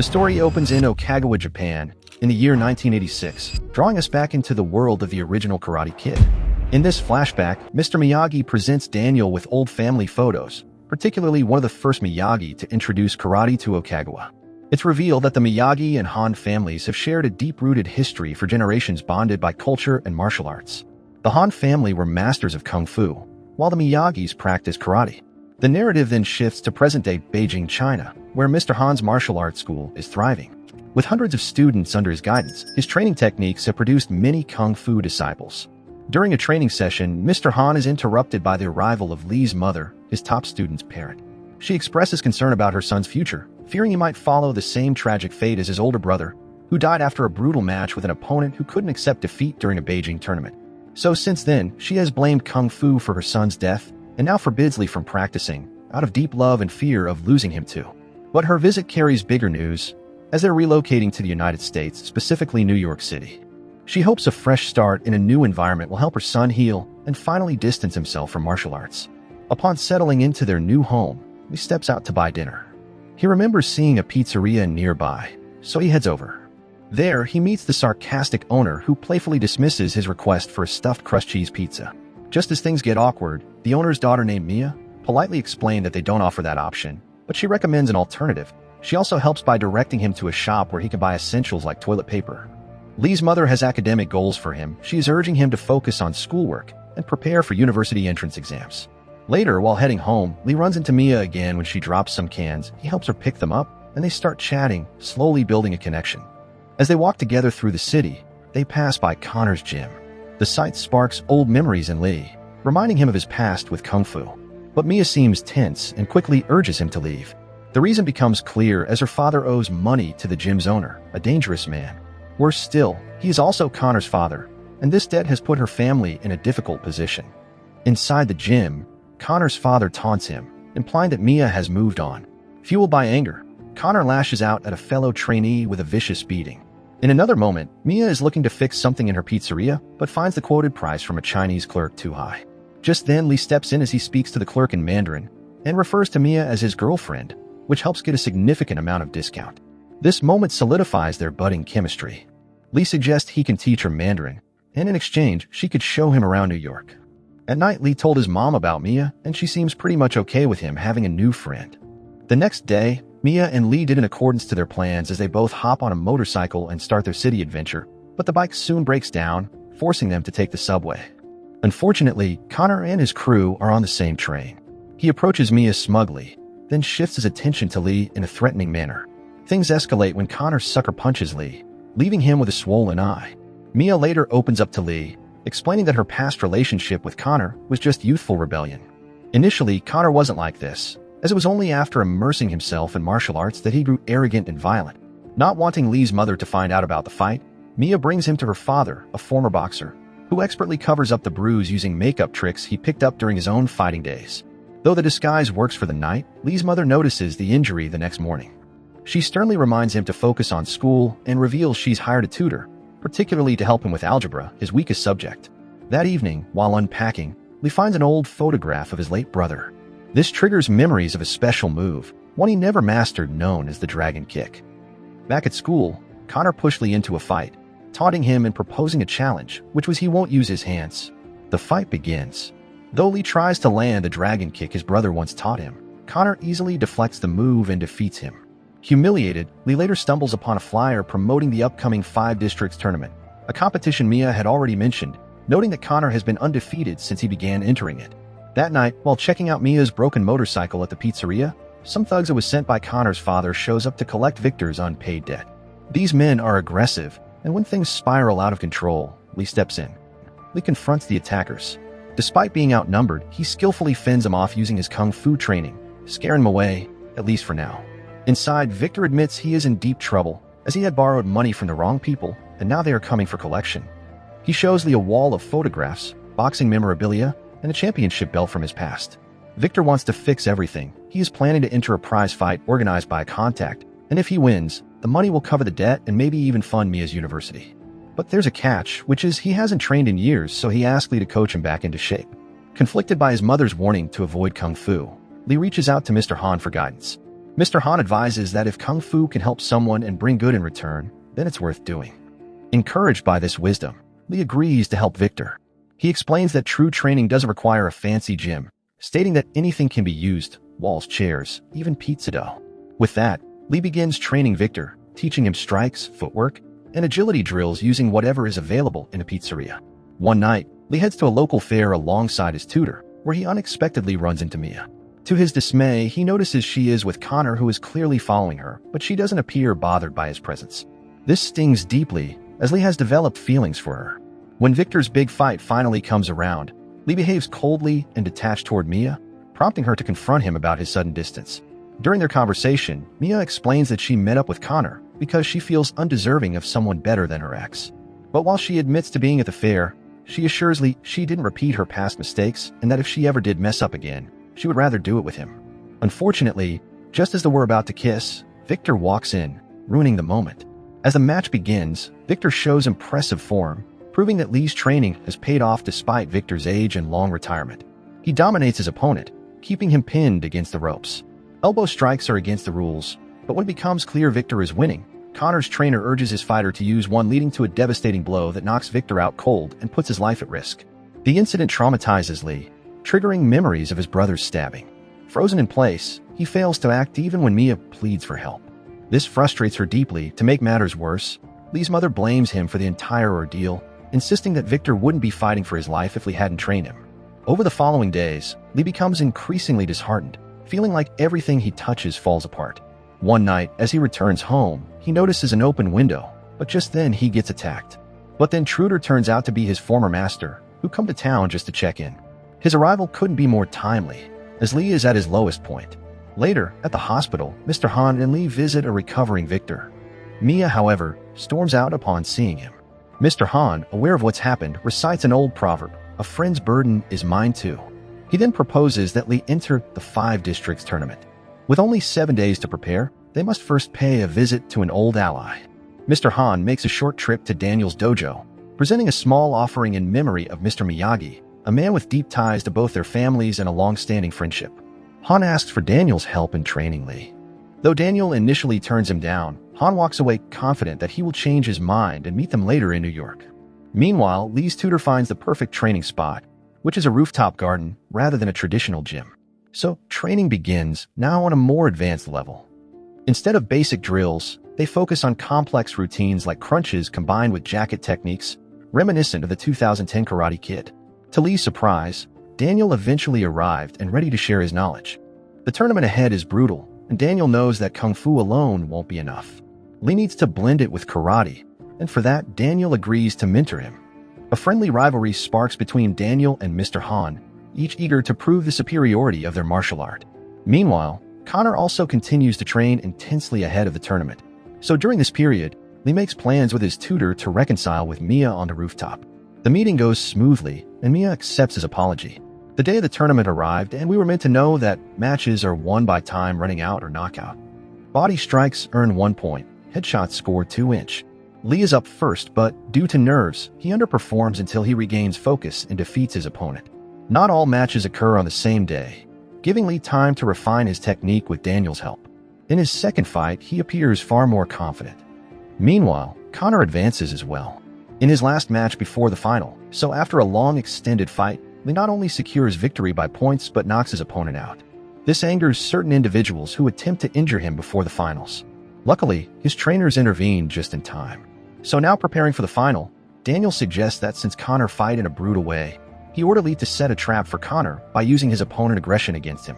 The story opens in Okagawa, Japan, in the year 1986, drawing us back into the world of the original Karate Kid. In this flashback, Mr. Miyagi presents Daniel with old family photos, particularly one of the first Miyagi to introduce karate to Okagawa. It's revealed that the Miyagi and Han families have shared a deep-rooted history for generations bonded by culture and martial arts. The Han family were masters of kung fu, while the Miyagis practiced karate. The narrative then shifts to present-day Beijing, China, where Mr. Han's martial arts school is thriving. With hundreds of students under his guidance, his training techniques have produced many kung fu disciples. During a training session, Mr. Han is interrupted by the arrival of Lee's mother, his top student's parent. She expresses concern about her son's future, fearing he might follow the same tragic fate as his older brother, who died after a brutal match with an opponent who couldn't accept defeat during a Beijing tournament. So since then, she has blamed kung fu for her son's death, and now forbids Lee from practicing, out of deep love and fear of losing him too. But her visit carries bigger news, as they're relocating to the United States, specifically New York City. She hopes a fresh start in a new environment will help her son heal and finally distance himself from martial arts. Upon settling into their new home, Lee steps out to buy dinner. He remembers seeing a pizzeria nearby, so he heads over. There, he meets the sarcastic owner who playfully dismisses his request for a stuffed crust cheese pizza. Just as things get awkward, the owner's daughter named Mia politely explains that they don't offer that option, but she recommends an alternative. She also helps by directing him to a shop where he can buy essentials like toilet paper. Lee's mother has academic goals for him. She is urging him to focus on schoolwork and prepare for university entrance exams. Later, while heading home, Lee runs into Mia again when she drops some cans. He helps her pick them up, and they start chatting, slowly building a connection. As they walk together through the city, they pass by Connor's gym. The sight sparks old memories in Lee, reminding him of his past with kung fu. But Mia seems tense and quickly urges him to leave. The reason becomes clear as her father owes money to the gym's owner, a dangerous man. Worse still, he is also Connor's father, and this debt has put her family in a difficult position. Inside the gym, Connor's father taunts him, implying that Mia has moved on. Fueled by anger, Connor lashes out at a fellow trainee with a vicious beating. In another moment, Mia is looking to fix something in her pizzeria, but finds the quoted price from a Chinese clerk too high. Just then, Lee steps in as he speaks to the clerk in Mandarin, and refers to Mia as his girlfriend, which helps get a significant amount of discount. This moment solidifies their budding chemistry. Lee suggests he can teach her Mandarin, and in exchange, she could show him around New York. At night, Lee told his mom about Mia, and she seems pretty much okay with him having a new friend. The next day, Mia and Lee did in accordance to their plans as they both hop on a motorcycle and start their city adventure, but the bike soon breaks down, forcing them to take the subway. Unfortunately, Connor and his crew are on the same train. He approaches Mia smugly, then shifts his attention to Lee in a threatening manner. Things escalate when Connor sucker punches Lee, leaving him with a swollen eye. Mia later opens up to Lee, explaining that her past relationship with Connor was just youthful rebellion. Initially, Connor wasn't like this, as it was only after immersing himself in martial arts that he grew arrogant and violent. Not wanting Lee's mother to find out about the fight, Mia brings him to her father, a former boxer, who expertly covers up the bruise using makeup tricks he picked up during his own fighting days. Though the disguise works for the night, Lee's mother notices the injury the next morning. She sternly reminds him to focus on school and reveals she's hired a tutor, particularly to help him with algebra, his weakest subject. That evening, while unpacking, Lee finds an old photograph of his late brother. This triggers memories of a special move, one he never mastered, known as the dragon kick. Back at school, Connor pushed Lee into a fight, taunting him and proposing a challenge, which was he won't use his hands. The fight begins. Though Lee tries to land the dragon kick his brother once taught him, Connor easily deflects the move and defeats him. Humiliated, Lee later stumbles upon a flyer promoting the upcoming 5 Districts tournament, a competition Mia had already mentioned, noting that Connor has been undefeated since he began entering it. That night, while checking out Mia's broken motorcycle at the pizzeria, some thugs that was sent by Connor's father shows up to collect Victor's unpaid debt. These men are aggressive, and when things spiral out of control, Lee steps in. Lee confronts the attackers. Despite being outnumbered, he skillfully fends them off using his kung fu training, scaring them away, at least for now. Inside, Victor admits he is in deep trouble, as he had borrowed money from the wrong people, and now they are coming for collection. He shows Lee a wall of photographs, boxing memorabilia, and a championship belt from his past. Victor wants to fix everything. He is planning to enter a prize fight organized by a contact, and if he wins, the money will cover the debt and maybe even fund Mia's university. But there's a catch, which is he hasn't trained in years, so he asks Lee to coach him back into shape. Conflicted by his mother's warning to avoid kung fu, Lee reaches out to Mr. Han for guidance. Mr. Han advises that if Kung Fu can help someone and bring good in return, then it's worth doing. Encouraged by this wisdom, Lee agrees to help Victor. He explains that true training doesn't require a fancy gym, stating that anything can be used: walls, chairs, even pizza dough. With that, Lee begins training Victor, teaching him strikes, footwork, and agility drills using whatever is available in a pizzeria. One night, Lee heads to a local fair alongside his tutor, where he unexpectedly runs into Mia. To his dismay, he notices she is with Connor, who is clearly following her, but she doesn't appear bothered by his presence. This stings deeply, as Lee has developed feelings for her. When Victor's big fight finally comes around, Lee behaves coldly and detached toward Mia, prompting her to confront him about his sudden distance. During their conversation, Mia explains that she met up with Connor because she feels undeserving of someone better than her ex. But while she admits to being at the fair, she assures Lee she didn't repeat her past mistakes and that if she ever did mess up again, she would rather do it with him. Unfortunately, just as they were about to kiss, Victor walks in, ruining the moment. As the match begins, Victor shows impressive form, proving that Lee's training has paid off despite Victor's age and long retirement. He dominates his opponent, keeping him pinned against the ropes. Elbow strikes are against the rules, but when it becomes clear Victor is winning, Connor's trainer urges his fighter to use one, leading to a devastating blow that knocks Victor out cold and puts his life at risk. The incident traumatizes Lee, triggering memories of his brother's stabbing. Frozen in place, he fails to act even when Mia pleads for help. This frustrates her deeply. To make matters worse, Lee's mother blames him for the entire ordeal, insisting that Victor wouldn't be fighting for his life if Lee hadn't trained him. Over the following days, Lee becomes increasingly disheartened, feeling like everything he touches falls apart. One night, as he returns home, he notices an open window, but just then he gets attacked. But the intruder turns out to be his former master, who come to town just to check in. His arrival couldn't be more timely, as Lee is at his lowest point. Later, at the hospital, Mr. Han and Lee visit a recovering Victor. Mia, however, storms out upon seeing him. Mr. Han, aware of what's happened, recites an old proverb: "A friend's burden is mine too." He then proposes that Lee enter the 5 districts tournament. With only 7 days to prepare, they must first pay a visit to an old ally. Mr. Han makes a short trip to Daniel's dojo, presenting a small offering in memory of Mr. Miyagi, a man with deep ties to both their families and a long-standing friendship. Han asks for Daniel's help in training Lee. Though Daniel initially turns him down, Han walks away confident that he will change his mind and meet them later in New York. Meanwhile, Lee's tutor finds the perfect training spot, which is a rooftop garden rather than a traditional gym. So training begins, now on a more advanced level. Instead of basic drills, they focus on complex routines like crunches combined with jacket techniques, reminiscent of the 2010 Karate Kid. To Lee's surprise, Daniel eventually arrived and ready to share his knowledge. The tournament ahead is brutal, and Daniel knows that Kung Fu alone won't be enough. Lee needs to blend it with karate, and for that, Daniel agrees to mentor him. A friendly rivalry sparks between Daniel and Mr. Han, each eager to prove the superiority of their martial art. Meanwhile, Connor also continues to train intensely ahead of the tournament. So during this period, Lee makes plans with his tutor to reconcile with Mia on the rooftop. The meeting goes smoothly, and Mia accepts his apology. The day of the tournament arrived, and we were meant to know that matches are won by time running out or knockout. Body strikes earn 1 point, headshots score 2 inch. Lee is up first, but due to nerves, he underperforms until he regains focus and defeats his opponent. Not all matches occur on the same day, giving Lee time to refine his technique with Daniel's help. In his second fight, he appears far more confident. Meanwhile, Connor advances as well in his last match before the final, so after a long extended fight, Lee not only secures victory by points but knocks his opponent out. This angers certain individuals who attempt to injure him before the finals. Luckily, his trainers intervene just in time. So now preparing for the final, Daniel suggests that since Connor fight in a brutal way, he ordered Lee to set a trap for Connor by using his opponent's aggression against him.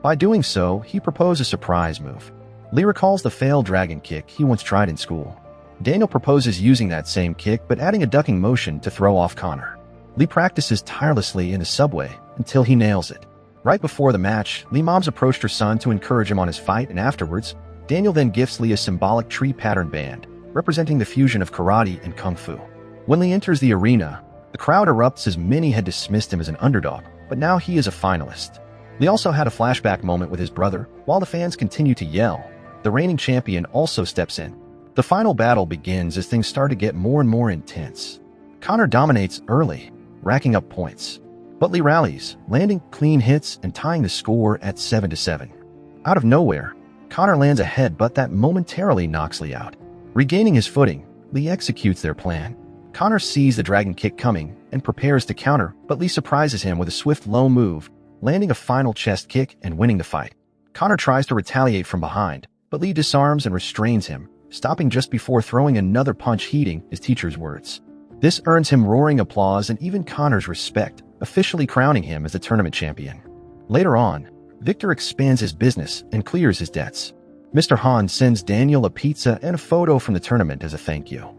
By doing so, he proposed a surprise move. Lee recalls the failed dragon kick he once tried in school. Daniel proposes using that same kick but adding a ducking motion to throw off Connor. Lee practices tirelessly in the subway until he nails it. Right before the match, Lee mom's approached her son to encourage him on his fight, and afterwards, Daniel then gifts Lee a symbolic tree pattern band, representing the fusion of karate and kung fu. When Lee enters the arena, the crowd erupts as many had dismissed him as an underdog, but now he is a finalist. Lee also had a flashback moment with his brother. While the fans continue to yell, the reigning champion also steps in. The final battle begins as things start to get more and more intense. Connor dominates early, racking up points. But Lee rallies, landing clean hits and tying the score at 7-7. Out of nowhere, Connor lands a headbutt that momentarily knocks Lee out. Regaining his footing, Lee executes their plan. Connor sees the dragon kick coming and prepares to counter, but Lee surprises him with a swift low move, landing a final chest kick and winning the fight. Connor tries to retaliate from behind, but Lee disarms and restrains him, stopping just before throwing another punch, heeding his teacher's words. This earns him roaring applause and even Connor's respect, officially crowning him as the tournament champion. Later on, Victor expands his business and clears his debts. Mr. Han sends Daniel a pizza and a photo from the tournament as a thank you.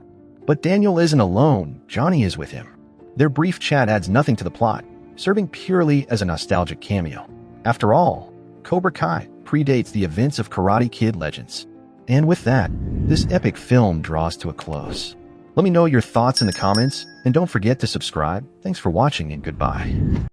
But Daniel isn't alone, Johnny is with him. Their brief chat adds nothing to the plot, serving purely as a nostalgic cameo. After all, Cobra Kai predates the events of Karate Kid legends. And with that, this epic film draws to a close. Let me know your thoughts in the comments, and don't forget to subscribe. Thanks for watching and goodbye.